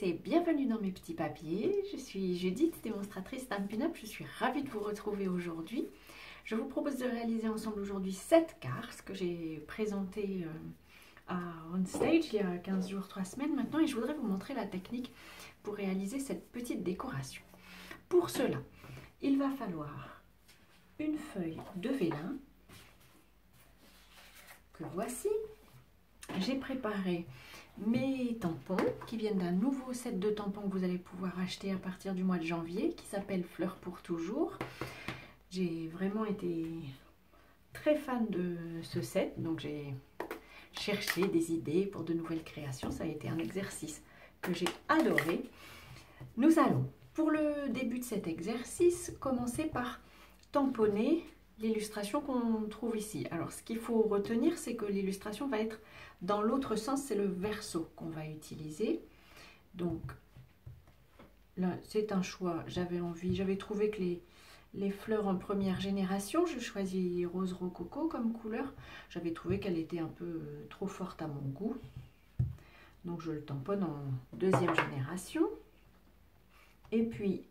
et bienvenue dans mes petits papiers. Je suis Judith, démonstratrice Stampin' Up. Je suis ravie de vous retrouver aujourd'hui. Je vous propose de réaliser ensemble aujourd'hui 7 cartes que j'ai présentées à On Stage il y a 15 jours, 3 semaines maintenant. Et je voudrais vous montrer la technique pour réaliser cette petite décoration. Pour cela, il va falloir une feuille de vélin que voici. J'ai préparé mes tampons qui viennent d'un nouveau set de tampons que vous allez pouvoir acheter à partir du mois de janvier qui s'appelle Fleurs pour toujours. J'ai vraiment été très fan de ce set, donc j'ai cherché des idées pour de nouvelles créations. Ça a été un exercice que j'ai adoré. Nous allons, pour le début de cet exercice, commencer par tamponner l'illustration qu'on trouve ici. Alors ce qu'il faut retenir, c'est que l'illustration va être dans l'autre sens, c'est le verso qu'on va utiliser. Donc là c'est un choix, j'avais trouvé que les fleurs en première génération, je choisis rose rococo comme couleur, j'avais trouvé qu'elle était un peu trop forte à mon goût. Donc je le tamponne en deuxième génération. Et puis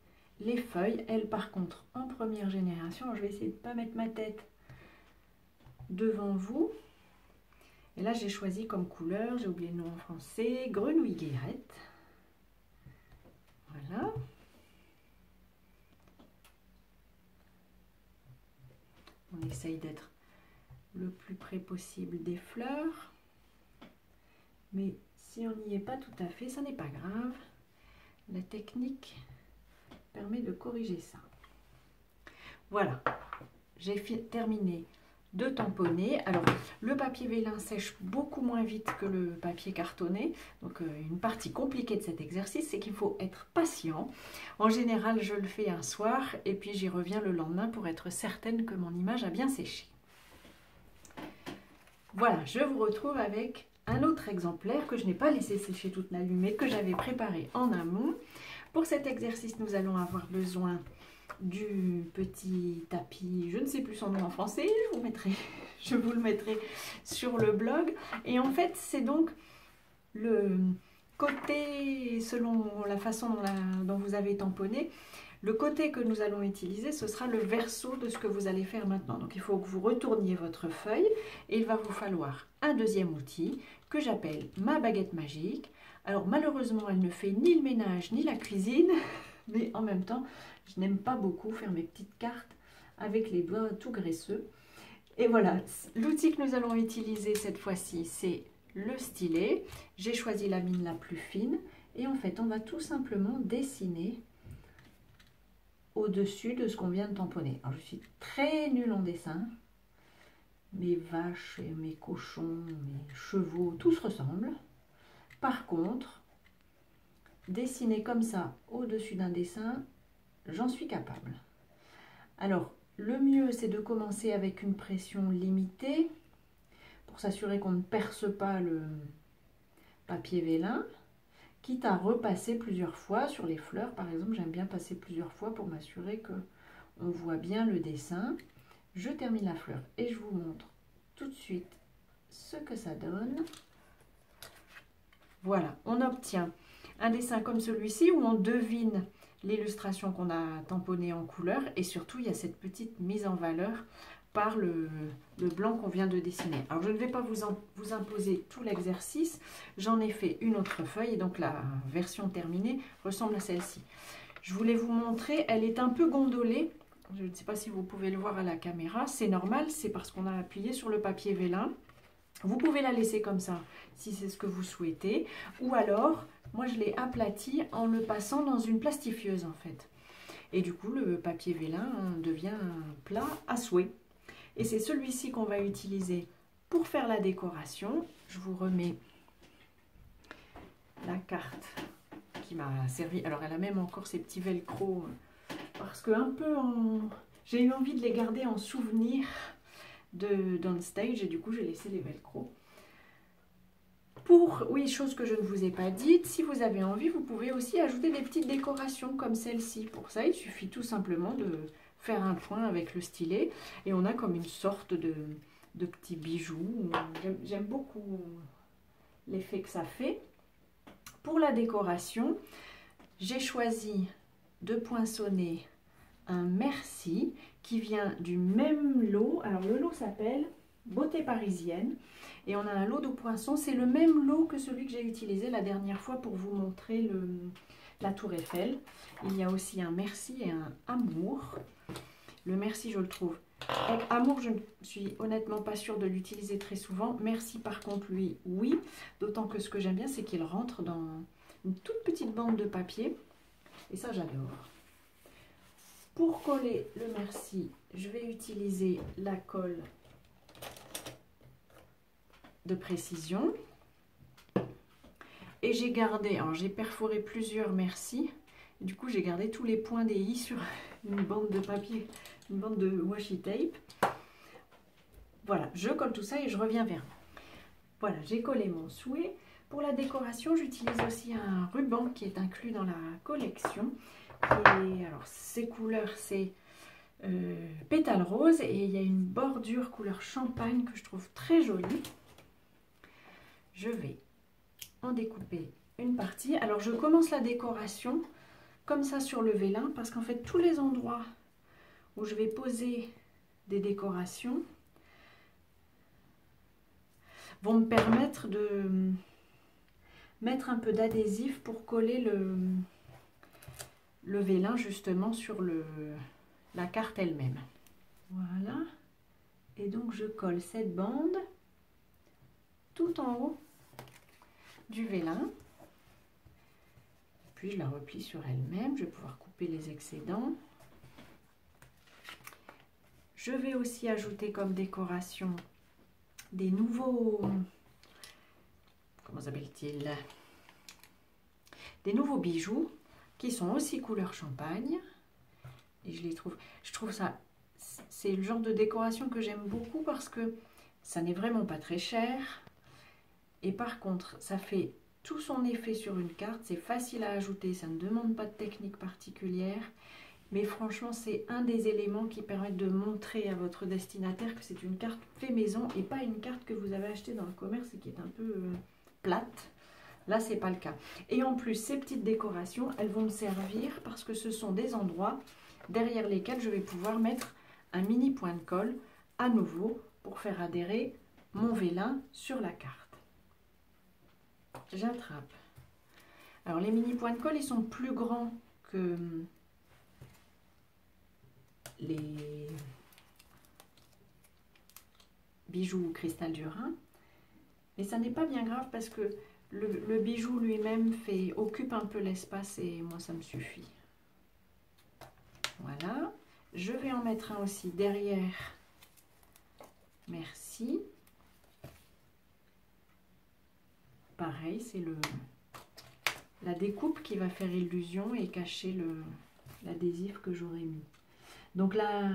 les feuilles, elles par contre en première génération, alors, je vais essayer de ne pas mettre ma tête devant vous. Et là j'ai choisi comme couleur, j'ai oublié le nom en français, grenouille guérette. Voilà. On essaye d'être le plus près possible des fleurs. Mais si on n'y est pas tout à fait, ça n'est pas grave. La technique permet de corriger ça. Voilà, j'ai terminé de tamponner. Alors le papier vélin sèche beaucoup moins vite que le papier cartonné, donc une partie compliquée de cet exercice, c'est qu'il faut être patient. En général je le fais un soir et puis j'y reviens le lendemain pour être certaine que mon image a bien séché. Voilà, je vous retrouve avec un autre exemplaire que je n'ai pas laissé sécher toute la nuit mais que j'avais préparé en amont. Pour cet exercice nous allons avoir besoin du petit tapis, je ne sais plus son nom en français, je vous le mettrai sur le blog. Et en fait c'est donc le côté, selon la façon dont vous avez tamponné, le côté que nous allons utiliser, ce sera le verso de ce que vous allez faire maintenant. Donc il faut que vous retourniez votre feuille et il va vous falloir un deuxième outil que j'appelle ma baguette magique. Alors malheureusement elle ne fait ni le ménage ni la cuisine, mais en même temps je n'aime pas beaucoup faire mes petites cartes avec les doigts tout graisseux. Et voilà, l'outil que nous allons utiliser cette fois-ci, c'est le stylet. J'ai choisi la mine la plus fine. Et en fait, on va tout simplement dessiner au-dessus de ce qu'on vient de tamponner. Alors, je suis très nulle en dessin. Mes vaches, et mes cochons, mes chevaux, tout se ressemble. Par contre, dessiner comme ça au-dessus d'un dessin, j'en suis capable. Alors, le mieux, c'est de commencer avec une pression limitée pour s'assurer qu'on ne perce pas le papier vélin, quitte à repasser plusieurs fois sur les fleurs. Par exemple, j'aime bien passer plusieurs fois pour m'assurer qu'on voit bien le dessin. Je termine la fleur et je vous montre tout de suite ce que ça donne. Voilà, on obtient un dessin comme celui-ci où on devine l'illustration qu'on a tamponnée en couleur et surtout il y a cette petite mise en valeur par le blanc qu'on vient de dessiner. Alors je ne vais pas vous imposer tout l'exercice, j'en ai fait une autre feuille et donc la version terminée ressemble à celle-ci. Je voulais vous montrer, elle est un peu gondolée, je ne sais pas si vous pouvez le voir à la caméra, c'est normal, c'est parce qu'on a appuyé sur le papier vélin. Vous pouvez la laisser comme ça si c'est ce que vous souhaitez, ou alors moi je l'ai aplati en le passant dans une plastifieuse en fait. Et du coup le papier vélin devient un plat à souhait. Et c'est celui-ci qu'on va utiliser pour faire la décoration. Je vous remets la carte qui m'a servi. Alors elle a même encore ces petits velcro parce que j'ai eu envie de les garder en souvenir d'On Stage et du coup j'ai laissé les velcro. Oui, chose que je ne vous ai pas dite, si vous avez envie, vous pouvez aussi ajouter des petites décorations comme celle-ci. Pour ça, il suffit tout simplement de faire un point avec le stylet et on a comme une sorte de petits bijoux. J'aime beaucoup l'effet que ça fait. Pour la décoration, j'ai choisi de poinçonner un merci qui vient du même lot. Alors le lot s'appelle Beauté Parisienne et on a un lot de poinçons. C'est le même lot que celui que j'ai utilisé la dernière fois pour vous montrer la tour Eiffel. Il y a aussi un merci et un amour. Le merci, je le trouve. Amour, je ne suis honnêtement pas sûre de l'utiliser très souvent. Merci, par contre, lui, oui. D'autant que ce que j'aime bien, c'est qu'il rentre dans une toute petite bande de papier. Et ça, j'adore. Pour coller le merci, je vais utiliser la colle de précision. Et j'ai gardé, alors j'ai perforé plusieurs merci. Du coup, j'ai gardé tous les points des i sur une bande de papier, une bande de washi tape. Voilà, je colle tout ça et je reviens vers vous. Voilà, j'ai collé mon souhait. Pour la décoration, j'utilise aussi un ruban qui est inclus dans la collection. Et alors, ces couleurs, c'est pétale rose et il y a une bordure couleur champagne que je trouve très jolie. Je vais en découper une partie. Alors, je commence la décoration comme ça sur le vélin parce qu'en fait, tous les endroits où je vais poser des décorations vont me permettre de mettre un peu d'adhésif pour coller le vélin justement sur la carte elle-même. Voilà. Et donc je colle cette bande tout en haut du vélin. Puis je la replie sur elle-même. Je vais pouvoir couper les excédents. Je vais aussi ajouter comme décoration des nouveaux... Comment s'appelle-t-il? Des nouveaux bijoux qui sont aussi couleur champagne. Et je trouve ça, c'est le genre de décoration que j'aime beaucoup parce que ça n'est vraiment pas très cher. Et par contre, ça fait tout son effet sur une carte. C'est facile à ajouter, ça ne demande pas de technique particulière. Mais franchement, c'est un des éléments qui permettent de montrer à votre destinataire que c'est une carte fait maison et pas une carte que vous avez achetée dans le commerce et qui est un peu plate. Là, c'est pas le cas. Et en plus, ces petites décorations, elles vont me servir parce que ce sont des endroits derrière lesquels je vais pouvoir mettre un mini point de colle à nouveau pour faire adhérer mon vélin sur la carte. J'attrape. Alors, les mini points de colle, ils sont plus grands que les bijoux cristal du Rhin. Mais ça n'est pas bien grave parce que le bijou lui-même occupe un peu l'espace et moi ça me suffit. Voilà. Je vais en mettre un aussi derrière. Merci. Pareil, c'est la découpe qui va faire illusion et cacher l'adhésif que j'aurais mis. Donc là,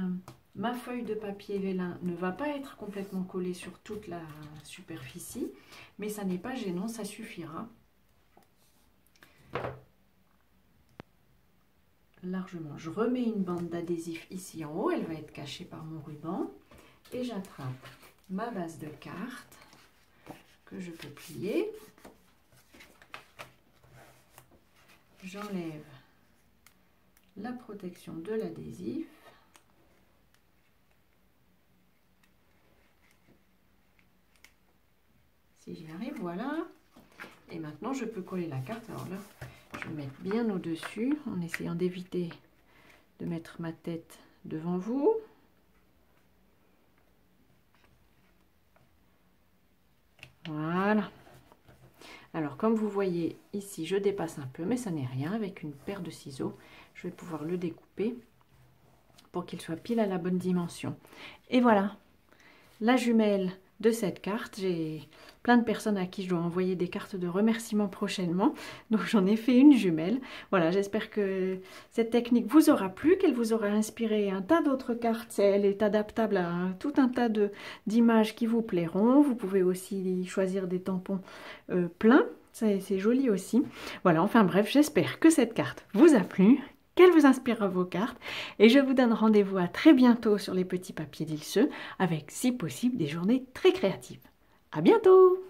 ma feuille de papier vélin ne va pas être complètement collée sur toute la superficie, mais ça n'est pas gênant, ça suffira largement. Je remets une bande d'adhésif ici en haut, elle va être cachée par mon ruban et j'attrape ma base de carte que je peux plier. J'enlève la protection de l'adhésif. Si j'y arrive, voilà. Et maintenant, je peux coller la carte. Alors là, je vais mettre bien au-dessus en essayant d'éviter de mettre ma tête devant vous. Voilà. Alors, comme vous voyez ici, je dépasse un peu, mais ça n'est rien. Avec une paire de ciseaux, je vais pouvoir le découper pour qu'il soit pile à la bonne dimension. Et voilà, la jumelle de cette carte. J'ai plein de personnes à qui je dois envoyer des cartes de remerciement prochainement, donc j'en ai fait une jumelle. Voilà, j'espère que cette technique vous aura plu, qu'elle vous aura inspiré un tas d'autres cartes. Elle est adaptable à tout un tas d'images qui vous plairont. Vous pouvez aussi choisir des tampons pleins, c'est joli aussi. Voilà, enfin bref, j'espère que cette carte vous a plu, qu'elle vous inspirera vos cartes, et je vous donne rendez-vous à très bientôt sur les petits papiers d'Ilse avec, si possible, des journées très créatives. À bientôt!